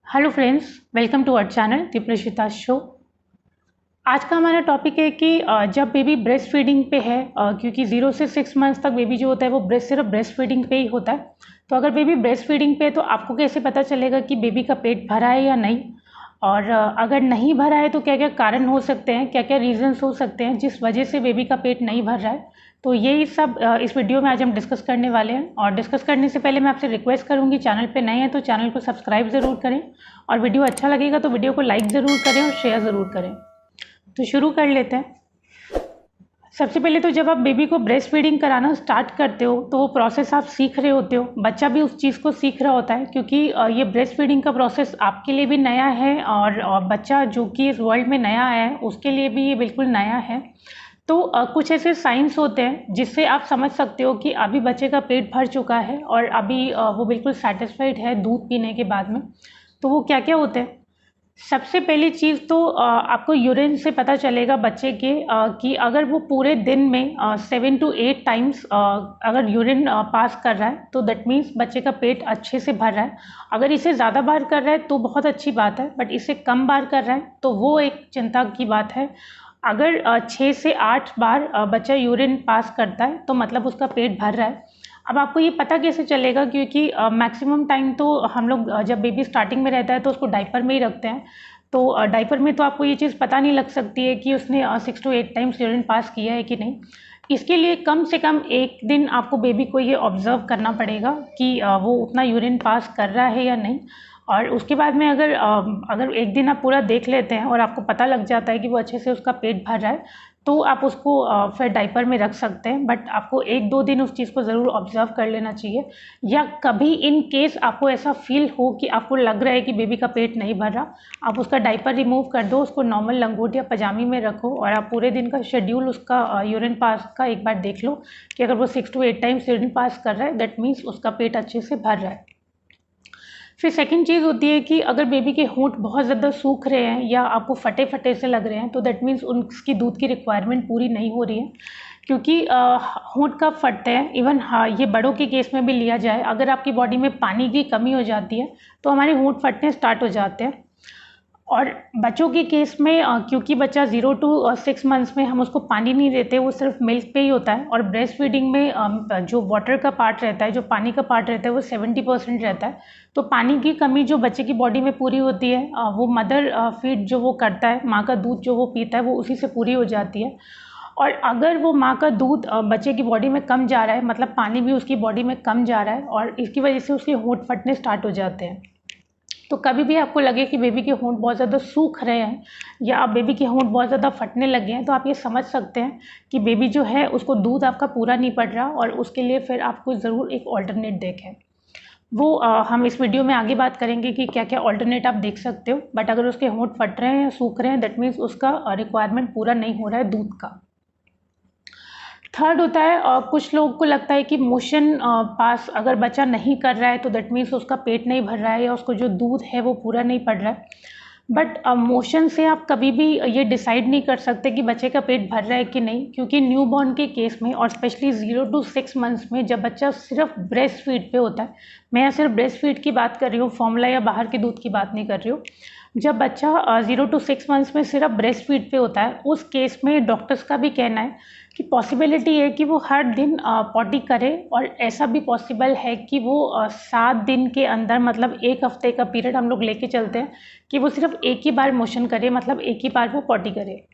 Hello friends, welcome to our channel दीप्रशिता show. आज का हमारा टॉपिक है कि जब बेबी ब्रेस्ट फीडिंग पे है, क्योंकि 0 से 6 मंथ्स तक बेबी जो होता है वो सिर्फ ब्रेस्ट फीडिंग पे ही होता है। तो अगर बेबी ब्रेस्ट फीडिंग पे है तो आपको कैसे पता चलेगा कि बेबी का पेट भरा है या नहीं, और अगर नहीं भरा है तो क्या क्या कारण हो सकते हैं, क्या क्या रीजंस हो सकते हैं जिस वजह से बेबी का पेट नहीं भर रहा है। तो यही सब इस वीडियो में आज हम डिस्कस करने वाले हैं। और डिस्कस करने से पहले मैं आपसे रिक्वेस्ट करूंगी, चैनल पे नए हैं तो चैनल को सब्सक्राइब ज़रूर करें, और वीडियो अच्छा लगेगा तो वीडियो को लाइक ज़रूर करें और शेयर ज़रूर करें। तो शुरू कर लेते हैं। सबसे पहले तो जब आप बेबी को ब्रेस्ट फीडिंग कराना स्टार्ट करते हो तो वो प्रोसेस आप सीख रहे होते हो, बच्चा भी उस चीज़ को सीख रहा होता है, क्योंकि ये ब्रेस्ट फीडिंग का प्रोसेस आपके लिए भी नया है और बच्चा जो कि इस वर्ल्ड में नया आया है उसके लिए भी ये बिल्कुल नया है। तो कुछ ऐसे साइंस होते हैं जिससे आप समझ सकते हो कि अभी बच्चे का पेट भर चुका है और अभी वो बिल्कुल सेटिस्फाइड है दूध पीने के बाद में। तो वो क्या क्या होते हैं? सबसे पहली चीज़ तो आपको यूरिन से पता चलेगा बच्चे के कि अगर वो पूरे दिन में 7 to 8 टाइम्स अगर यूरिन पास कर रहा है तो दैट मीन्स बच्चे का पेट अच्छे से भर रहा है। अगर इसे ज़्यादा बार कर रहा है तो बहुत अच्छी बात है, बट इसे कम बार कर रहा है तो वो एक चिंता की बात है। अगर 6 से 8 बार बच्चा यूरिन पास करता है तो मतलब उसका पेट भर रहा है। अब आपको ये पता कैसे चलेगा, क्योंकि मैक्सिमम टाइम तो हम लोग जब बेबी स्टार्टिंग में रहता है तो उसको डाइपर में ही रखते हैं। तो डाइपर में तो आपको ये चीज़ पता नहीं लग सकती है कि उसने 6 to 8 टाइम्स यूरिन पास किया है कि नहीं। इसके लिए कम से कम एक दिन आपको बेबी को ये ऑब्ज़र्व करना पड़ेगा कि वो उतना यूरिन पास कर रहा है या नहीं। और उसके बाद में अगर एक दिन आप पूरा देख लेते हैं और आपको पता लग जाता है कि वो अच्छे से उसका पेट भर रहा है तो आप उसको फिर डाइपर में रख सकते हैं। बट आपको 1-2 दिन उस चीज़ को ज़रूर ऑब्जर्व कर लेना चाहिए। या कभी इन केस आपको ऐसा फील हो कि आपको लग रहा है कि बेबी का पेट नहीं भर रहा, आप उसका डाइपर रिमूव कर दो, उसको नॉर्मल लंगोट या पजामी में रखो और आप पूरे दिन का शेड्यूल उसका यूरिन पास का एक बार देख लो कि अगर वो 6 to 8 टाइम्स यूरिन पास कर रहा है दैट मीन्स उसका पेट अच्छे से भर रहा है। फिर सेकंड चीज़ होती है कि अगर बेबी के होंठ बहुत ज़्यादा सूख रहे हैं या आपको फटे फटे से लग रहे हैं तो दैट मीन्स उसकी दूध की रिक्वायरमेंट पूरी नहीं हो रही है। क्योंकि होंठ कब फटते हैं, इवन हाँ ये बड़ों के केस में भी लिया जाए, अगर आपकी बॉडी में पानी की कमी हो जाती है तो हमारे होंठ फटने स्टार्ट हो जाते हैं। और बच्चों के केस में क्योंकि बच्चा 0 to 6 मंथ्स में हम उसको पानी नहीं देते, वो सिर्फ मिल्क पे ही होता है, और ब्रेस्ट फीडिंग में जो वाटर का पार्ट रहता है, जो पानी का पार्ट रहता है वो 70% रहता है। तो पानी की कमी जो बच्चे की बॉडी में पूरी होती है वो मदर फीड जो वो करता है, माँ का दूध जो वो पीता है वो उसी से पूरी हो जाती है। और अगर वो माँ का दूध बच्चे की बॉडी में कम जा रहा है, मतलब पानी भी उसकी बॉडी में कम जा रहा है और इसकी वजह से उसके होंठ फटने स्टार्ट हो जाते हैं। तो कभी भी आपको लगे कि बेबी के होंठ बहुत ज़्यादा सूख रहे हैं या बेबी के होंठ बहुत ज़्यादा फटने लगे हैं तो आप ये समझ सकते हैं कि बेबी जो है उसको दूध आपका पूरा नहीं पड़ रहा, और उसके लिए फिर आपको ज़रूर एक ऑल्टरनेट देखें। वो हम इस वीडियो में आगे बात करेंगे कि क्या क्या ऑल्टरनेट आप देख सकते हो। बट अगर उसके होंठ फट रहे हैं या सूख रहे हैं दैट मीन्स उसका रिक्वायरमेंट पूरा नहीं हो रहा है दूध का। थर्ड होता है कुछ लोगों को लगता है कि मोशन पास अगर बच्चा नहीं कर रहा है तो दैट मीन्स उसका पेट नहीं भर रहा है या उसको जो दूध है वो पूरा नहीं पड़ रहा है। बट मोशन से आप कभी भी ये डिसाइड नहीं कर सकते कि बच्चे का पेट भर रहा है कि नहीं, क्योंकि न्यूबॉर्न के केस में और स्पेशली 0 to 6 मंथ्स में जब बच्चा सिर्फ ब्रेस्ट फीड पे होता है, मैं यहाँ सिर्फ ब्रेस्ट फीड की बात कर रही हूँ, फॉर्मूला या बाहर के दूध की बात नहीं कर रही हूँ। जब बच्चा 0 to 6 मंथ्स में सिर्फ ब्रेस्ट फीड पे होता है उस केस में डॉक्टर्स का भी कहना है कि पॉसिबिलिटी है कि वो हर दिन पॉटी करे, और ऐसा भी पॉसिबल है कि वो 7 दिन के अंदर, मतलब 1 हफ्ते का पीरियड हम लोग लेके चलते हैं कि वो सिर्फ एक ही बार मोशन करे, मतलब एक ही बार वो पॉटी करे।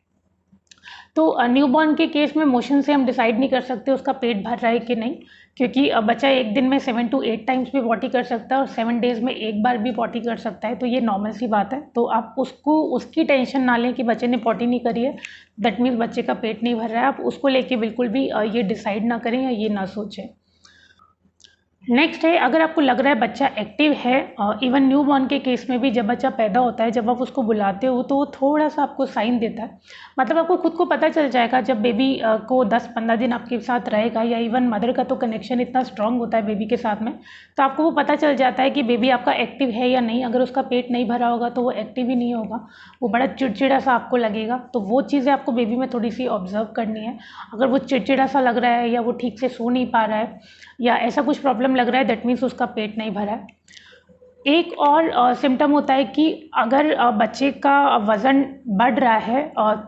तो न्यूबॉर्न के केस में मोशन से हम डिसाइड नहीं कर सकते उसका पेट भर रहा है कि नहीं, क्योंकि बच्चा एक दिन में 7 to 8 टाइम्स भी पॉटी कर सकता है और 7 डेज़ में एक बार भी पॉटी कर सकता है, तो ये नॉर्मल सी बात है। तो आप उसको उसकी टेंशन ना लें कि बच्चे ने पॉटी नहीं करी है दैट मीन्स बच्चे का पेट नहीं भर रहा है, आप उसको लेके बिल्कुल भी ये डिसाइड ना करें या ये ना सोचें। नेक्स्ट है, अगर आपको लग रहा है बच्चा एक्टिव है, इवन न्यूबॉर्न के केस में भी जब बच्चा पैदा होता है जब आप उसको बुलाते हो तो वो थोड़ा सा आपको साइन देता है, मतलब आपको खुद को पता चल जाएगा जब बेबी को 10-15 दिन आपके साथ रहेगा, या इवन मदर का तो कनेक्शन इतना स्ट्रांग होता है बेबी के साथ में, तो आपको वो पता चल जाता है कि बेबी आपका एक्टिव है या नहीं। अगर उसका पेट नहीं भरा होगा तो वो एक्टिव ही नहीं होगा, वो बड़ा चिड़चिड़ा सा आपको लगेगा। तो वो चीज़ें आपको बेबी में थोड़ी सी ऑब्जर्व करनी है। अगर वो चिड़चिड़ा सा लग रहा है या वो ठीक से सो नहीं पा रहा है या ऐसा कुछ प्रॉब्लम लग रहा है दैट मीन्स उसका पेट नहीं भरा है। एक और सिम्टम होता है कि अगर बच्चे का वज़न बढ़ रहा है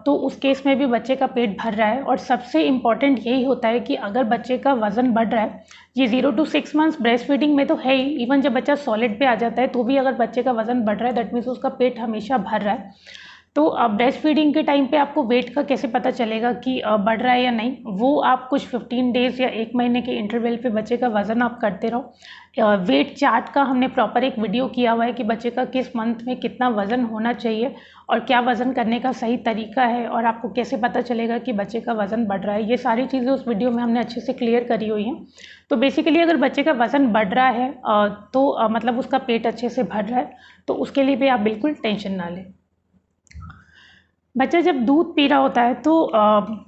तो उस केस में भी बच्चे का पेट भर रहा है। और सबसे इम्पॉर्टेंट यही होता है कि अगर बच्चे का वज़न बढ़ रहा है, ये 0 to 6 मंथ्स ब्रेस्ट फीडिंग में तो है ही, इवन जब बच्चा सॉलिड पे आ जाता है तो भी अगर बच्चे का वज़न बढ़ रहा है दैट मीन्स उसका पेट हमेशा भर रहा है। तो ब्रेस्ट फीडिंग के टाइम पे आपको वेट का कैसे पता चलेगा कि बढ़ रहा है या नहीं, वो आप कुछ 15 डेज़ या 1 महीने के इंटरवल पे बच्चे का वज़न आप करते रहो। वेट चार्ट का हमने प्रॉपर एक वीडियो किया हुआ है कि बच्चे का किस मंथ में कितना वज़न होना चाहिए और क्या वज़न करने का सही तरीका है और आपको कैसे पता चलेगा कि बच्चे का वज़न बढ़ रहा है। ये सारी चीज़ें उस वीडियो में हमने अच्छे से क्लियर करी हुई हैं। तो बेसिकली अगर बच्चे का वज़न बढ़ रहा है तो मतलब उसका पेट अच्छे से भर रहा है, तो उसके लिए भी आप बिल्कुल टेंशन ना लें। बच्चा जब दूध पी रहा होता है तो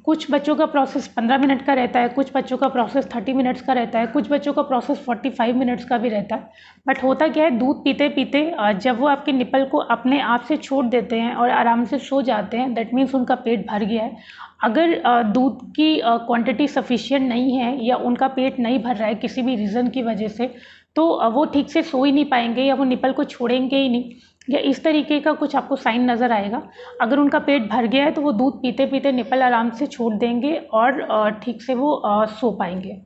कुछ बच्चों का प्रोसेस 15 मिनट का रहता है, कुछ बच्चों का प्रोसेस 30 मिनट्स का रहता है, कुछ बच्चों का प्रोसेस 45 मिनट्स का भी रहता है। बट होता क्या है, दूध पीते पीते जब वो आपके निपल को अपने आप से छोड़ देते हैं और आराम से सो जाते हैं, दैट मीन्स उनका पेट भर गया है। अगर दूध की क्वांटिटी सफिशिएंट नहीं है या उनका पेट नहीं भर रहा है किसी भी रीज़न की वजह से, तो वो ठीक से सो ही नहीं पाएंगे या वो निपल को छोड़ेंगे ही नहीं, या इस तरीके का कुछ आपको साइन नज़र आएगा। अगर उनका पेट भर गया है तो वो दूध पीते पीते निपल आराम से छोड़ देंगे और ठीक से वो सो पाएंगे।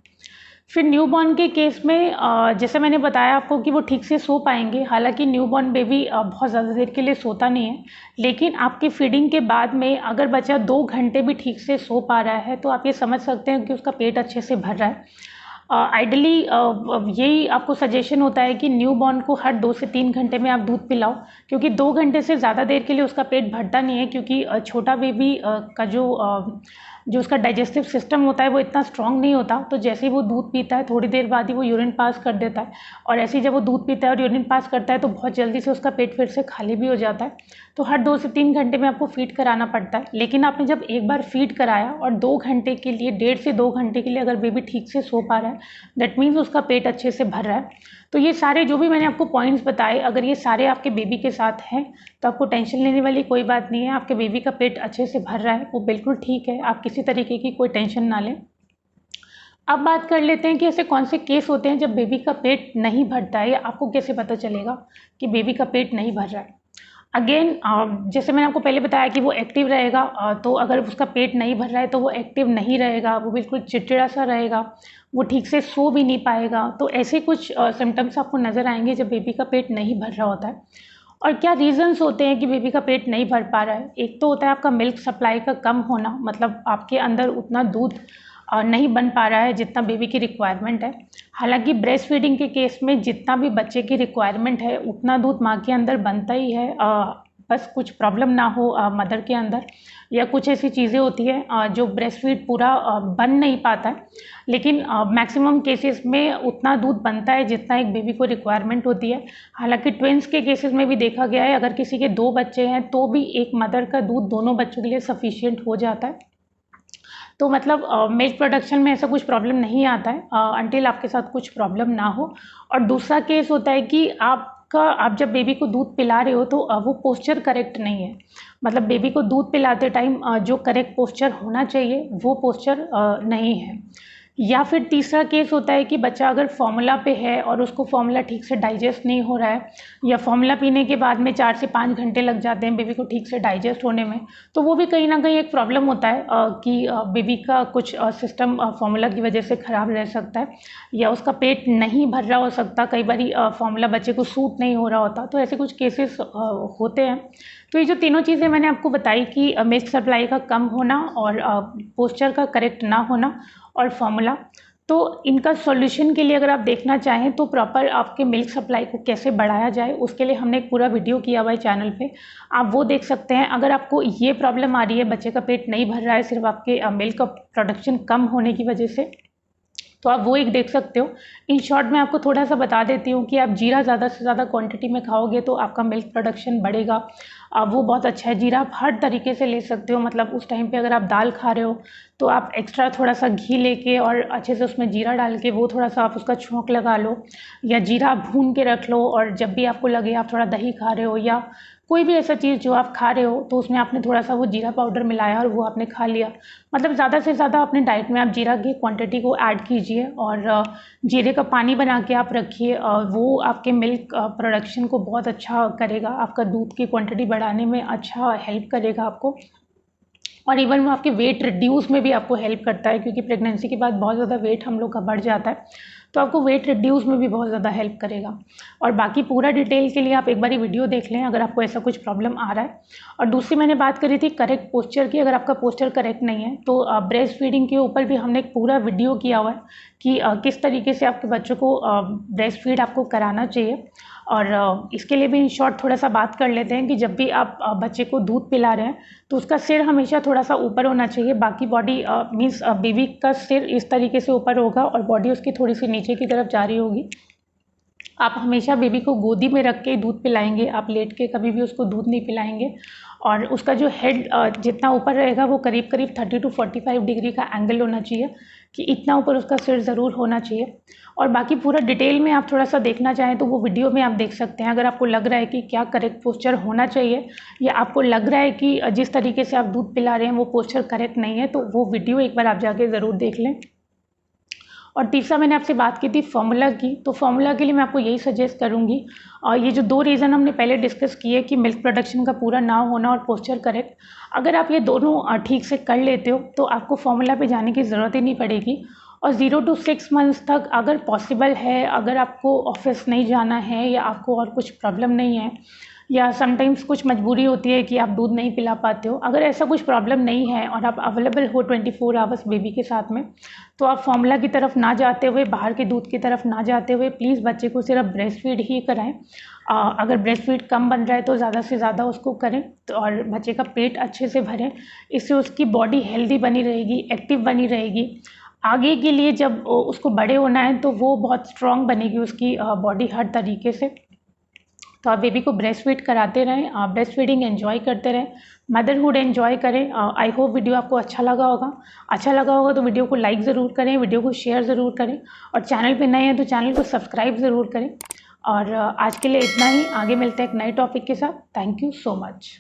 फिर न्यूबॉर्न के केस में जैसे मैंने बताया आपको कि वो ठीक से सो पाएंगे। हालांकि न्यूबॉर्न बेबी बहुत ज़्यादा देर के लिए सोता नहीं है, लेकिन आपकी फीडिंग के बाद में अगर बच्चा 2 घंटे भी ठीक से सो पा रहा है तो आप ये समझ सकते हैं कि उसका पेट अच्छे से भर रहा है। आइडली यही आपको सजेशन होता है कि न्यूबॉर्न को हर 2 से 3 घंटे में आप दूध पिलाओ, क्योंकि 2 घंटे से ज़्यादा देर के लिए उसका पेट भरता नहीं है, क्योंकि छोटा बेबी का जो उसका डाइजेस्टिव सिस्टम होता है वो इतना स्ट्रांग नहीं होता। तो जैसे ही वो दूध पीता है थोड़ी देर बाद ही वो यूरिन पास कर देता है, और ऐसे ही जब वो दूध पीता है और यूरिन पास करता है तो बहुत जल्दी से उसका पेट फिर से खाली भी हो जाता है। तो हर 2 से 3 घंटे में आपको फीड कराना पड़ता है। लेकिन आपने जब एक बार फीड कराया और 2 घंटे के लिए, 1.5 से 2 घंटे के लिए अगर बेबी ठीक से सो पा रहा है, दैट मीन्स उसका पेट अच्छे से भर रहा है। तो ये सारे जो भी मैंने आपको पॉइंट्स बताए, अगर ये सारे आपके बेबी के साथ हैं तो आपको टेंशन लेने वाली कोई बात नहीं है। आपके बेबी का पेट अच्छे से भर रहा है, वो बिल्कुल ठीक है, आप किसी तरीके की कोई टेंशन ना लें। अब बात कर लेते हैं कि ऐसे कौन से केस होते हैं जब बेबी का पेट नहीं भरता है, या आपको कैसे पता चलेगा कि बेबी का पेट नहीं भर रहा है। अगेन जैसे मैंने आपको पहले बताया कि वो एक्टिव रहेगा, तो अगर उसका पेट नहीं भर रहा है तो वो एक्टिव नहीं रहेगा, वो बिल्कुल चिड़चिड़ा सा रहेगा, वो ठीक से सो भी नहीं पाएगा। तो ऐसे कुछ सिम्टम्स आपको नज़र आएंगे जब बेबी का पेट नहीं भर रहा होता है। और क्या रीज़न्स होते हैं कि बेबी का पेट नहीं भर पा रहा है। एक तो होता है आपका मिल्क सप्लाई का कम होना, मतलब आपके अंदर उतना दूध नहीं बन पा रहा है जितना बेबी की रिक्वायरमेंट है। हालांकि ब्रेस्ट फीडिंग के केस में जितना भी बच्चे की रिक्वायरमेंट है उतना दूध माँ के अंदर बनता ही है, बस कुछ प्रॉब्लम ना हो मदर के अंदर, या कुछ ऐसी चीज़ें होती है जो ब्रेस्ट फीड पूरा बन नहीं पाता है। लेकिन मैक्सिमम केसेस में उतना दूध बनता है जितना एक बेबी को रिक्वायरमेंट होती है। हालांकि ट्विंस के केसेस में भी देखा गया है, अगर किसी के 2 बच्चे हैं तो भी एक मदर का दूध दोनों बच्चों के लिए सफिशिएंट हो जाता है। तो मतलब मिल्क प्रोडक्शन में ऐसा कुछ प्रॉब्लम नहीं आता है अंटिल आपके साथ कुछ प्रॉब्लम ना हो। और दूसरा केस होता है कि आप जब बेबी को दूध पिला रहे हो तो वो पोस्चर करेक्ट नहीं है। मतलब बेबी को दूध पिलाते टाइम जो करेक्ट पोस्चर होना चाहिए वो पोस्चर नहीं है। या फिर तीसरा केस होता है कि बच्चा अगर फॉर्मूला पे है और उसको फॉर्मूला ठीक से डाइजेस्ट नहीं हो रहा है, या फॉर्मूला पीने के बाद में 4 से 5 घंटे लग जाते हैं बेबी को ठीक से डाइजेस्ट होने में, तो वो भी कहीं ना कहीं एक प्रॉब्लम होता है कि बेबी का कुछ सिस्टम फॉर्मूला की वजह से ख़राब रह सकता है, या उसका पेट नहीं भर रहा हो सकता। कई बार फॉर्मूला बच्चे को सूट नहीं हो रहा होता, तो ऐसे कुछ केसेस होते हैं। तो ये जो तीनों चीज़ें मैंने आपको बताई कि मिल्क सप्लाई का कम होना और पोस्चर का करेक्ट ना होना और फॉर्मूला, तो इनका सॉल्यूशन के लिए अगर आप देखना चाहें तो प्रॉपर आपके मिल्क सप्लाई को कैसे बढ़ाया जाए उसके लिए हमने एक पूरा वीडियो किया हुआ है चैनल पे, आप वो देख सकते हैं। अगर आपको ये प्रॉब्लम आ रही है, बच्चे का पेट नहीं भर रहा है सिर्फ आपके मिल्क का प्रोडक्शन कम होने की वजह से, तो आप वो एक देख सकते हो। इन शॉर्ट मैं आपको थोड़ा सा बता देती हूँ कि आप जीरा ज़्यादा से ज़्यादा क्वांटिटी में खाओगे तो आपका मिल्क प्रोडक्शन बढ़ेगा, वो बहुत अच्छा है। जीरा आप हर तरीके से ले सकते हो, मतलब उस टाइम पे अगर आप दाल खा रहे हो तो आप एक्स्ट्रा थोड़ा सा घी लेके और अच्छे से उसमें जीरा डाल के वो थोड़ा सा आप उसका छौंक लगा लो, या जीरा भून के रख लो, और जब भी आपको लगे आप थोड़ा दही खा रहे हो या कोई भी ऐसा चीज़ जो आप खा रहे हो तो उसमें आपने थोड़ा सा वो जीरा पाउडर मिलाया और वो आपने खा लिया, मतलब ज़्यादा से ज़्यादा अपने डाइट में आप जीरा की क्वांटिटी को ऐड कीजिए और जीरे का पानी बना के आप रखिए। वो आपके मिल्क प्रोडक्शन को बहुत अच्छा करेगा, आपका दूध की क्वांटिटी बढ़ाने में अच्छा हेल्प करेगा आपको, और इवन वो आपके वेट रिड्यूस में भी आपको हेल्प करता है, क्योंकि प्रेगनेंसी के बाद बहुत ज़्यादा वेट हम लोग का बढ़ जाता है, तो आपको वेट रिड्यूस में भी बहुत ज़्यादा हेल्प करेगा। और बाकी पूरा डिटेल के लिए आप एक बारी वीडियो देख लें अगर आपको ऐसा कुछ प्रॉब्लम आ रहा है। और दूसरी मैंने बात करी थी करेक्ट पोस्चर की, अगर आपका पोस्चर करेक्ट नहीं है तो ब्रेस्ट फीडिंग के ऊपर भी हमने एक पूरा वीडियो किया हुआ है कि किस तरीके से आपके बच्चों को ब्रेस्ट फीड आपको कराना चाहिए। और इसके लिए भी इन शॉर्ट थोड़ा सा बात कर लेते हैं कि जब भी आप बच्चे को दूध पिला रहे हैं तो उसका सिर हमेशा थोड़ा सा ऊपर होना चाहिए, बाकी बॉडी मीन्स बेबी का सिर इस तरीके से ऊपर होगा और बॉडी उसकी थोड़ी सी नीचे की तरफ जा रही होगी। आप हमेशा बेबी को गोदी में रख के दूध पिलाएंगे, आप लेट के कभी भी उसको दूध नहीं पिलाएंगे। और उसका जो हेड जितना ऊपर रहेगा वो करीब करीब 30 to 45 डिग्री का एंगल होना चाहिए, कि इतना ऊपर उसका सिर ज़रूर होना चाहिए। और बाकी पूरा डिटेल में आप थोड़ा सा देखना चाहें तो वो वीडियो में आप देख सकते हैं। अगर आपको लग रहा है कि क्या करेक्ट पोस्चर होना चाहिए, या आपको लग रहा है कि जिस तरीके से आप दूध पिला रहे हैं वो पोस्चर करेक्ट नहीं है, तो वो वीडियो एक बार आप जाके ज़रूर देख लें। और तीसरा मैंने आपसे बात की थी फॉर्मूला की, तो फॉर्मूला के लिए मैं आपको यही सजेस्ट करूँगी, और ये जो 2 रीज़न हमने पहले डिस्कस किए कि मिल्क प्रोडक्शन का पूरा ना होना और पोस्चर करेक्ट, अगर आप ये दोनों ठीक से कर लेते हो तो आपको फॉर्मूला पे जाने की ज़रूरत ही नहीं पड़ेगी। और 0 to 6 मंथ्स तक अगर पॉसिबल है, अगर आपको ऑफिस नहीं जाना है या आपको और कुछ प्रॉब्लम नहीं है, या समटाइम्स कुछ मजबूरी होती है कि आप दूध नहीं पिला पाते हो, अगर ऐसा कुछ प्रॉब्लम नहीं है और आप अवेलेबल हो 24 आवर्स बेबी के साथ में, तो आप फॉर्मूला की तरफ ना जाते हुए, बाहर के दूध की तरफ ना जाते हुए प्लीज़ बच्चे को सिर्फ ब्रेस्ट फीड ही कराएं। अगर ब्रेस्ट फीड कम बन रहा है तो ज़्यादा से ज़्यादा उसको करें, तो और बच्चे का पेट अच्छे से भरें, इससे उसकी बॉडी हेल्दी बनी रहेगी, एक्टिव बनी रहेगी। आगे के लिए जब उसको बड़े होना है तो वो बहुत स्ट्रॉन्ग बनेगी उसकी बॉडी हर तरीके से। तो आप बेबी को ब्रेस्ट फीड कराते रहें, ब्रेस्ट फीडिंग एंजॉय करते रहें, मदरहुड एंजॉय करें। आई होप वीडियो आपको अच्छा लगा होगा तो वीडियो को लाइक ज़रूर करें, वीडियो को शेयर ज़रूर करें, और चैनल पे नए हैं तो चैनल को सब्सक्राइब ज़रूर करें। और आज के लिए इतना ही, आगे मिलते हैं एक नए टॉपिक के साथ। Thank you so much.